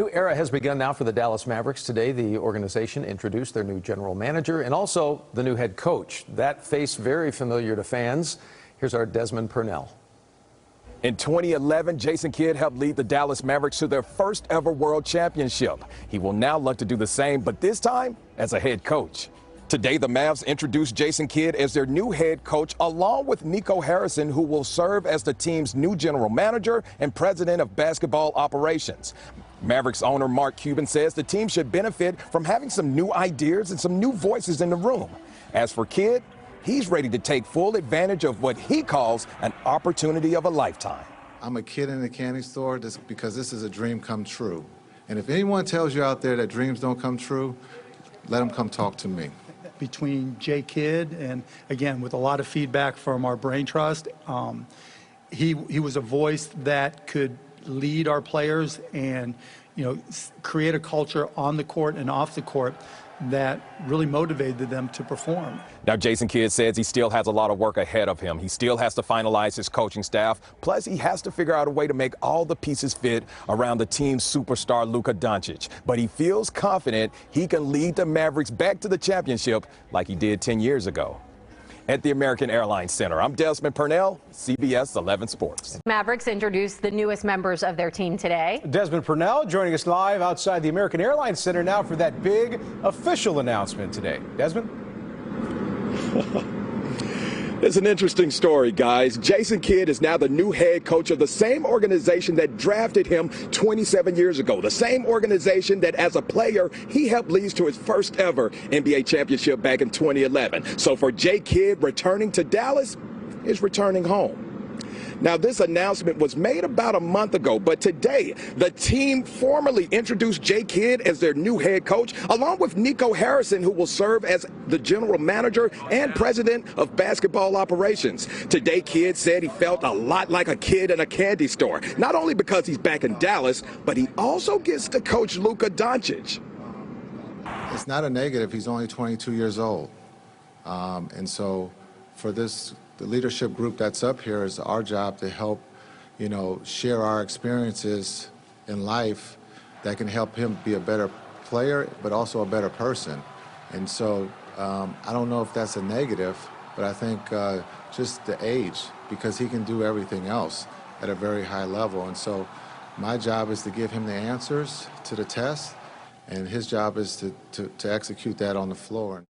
New era has begun now for the Dallas Mavericks. Today, the organization introduced their new general manager and also the new head coach. That face very familiar to fans. Here's our Desmond Purnell. In 2011, Jason Kidd helped lead the Dallas Mavericks to their first ever world championship. He will now look to do the same, but this time as a head coach. Today, the Mavs introduced Jason Kidd as their new head coach, along with Nico, who will serve as the team's new general manager and president of basketball operations. Mavericks owner Mark Cuban says the team should benefit from having some new ideas and some new voices in the room. As for Kidd, he's ready to take full advantage of what he calls an opportunity of a lifetime. I'm a kid in a candy store just because this is a dream come true. And if anyone tells you out there that dreams don't come true, let them come talk to me. Between Jay Kidd and, again, with a lot of feedback from our brain trust, he was a voice that could lead our players and, create a culture on the court and off the court that really motivated them to perform. Now, Jason Kidd says he still has a lot of work ahead of him. He still has to finalize his coaching staff. Plus, he has to figure out a way to make all the pieces fit around the team's superstar Luka Doncic. But he feels confident he can lead the Mavericks back to the championship like he did 10 years ago. At the American Airlines Center, I'm Desmond Purnell, CBS 11 Sports. Mavericks introduced the newest members of their team today. Desmond Purnell joining us live outside the American Airlines Center now for that big official announcement today. Desmond? It's an interesting story, guys. Jason Kidd is now the new head coach of the same organization that drafted him 27 years ago. The same organization that, as a player, he helped lead to his first ever NBA championship back in 2011. So for Jay Kidd, returning to Dallas is returning home. Now, this announcement was made about a month ago, but today the team formally introduced Jay Kidd as their new head coach, along with Nico, who will serve as the general manager and president of basketball operations. Today, Kidd said he felt a lot like a kid in a candy store, not only because he's back in Dallas, but he also gets to coach Luka Doncic. It's not a negative. He's only 22 years old. And so for the leadership group that's up here, is our job to help, share our experiences in life that can help him be a better player, but also a better person. And so I don't know if that's a negative, but I think just the age, because he can do everything else at a very high level. And so my job is to give him the answers to the test, and his job is to execute that on the floor.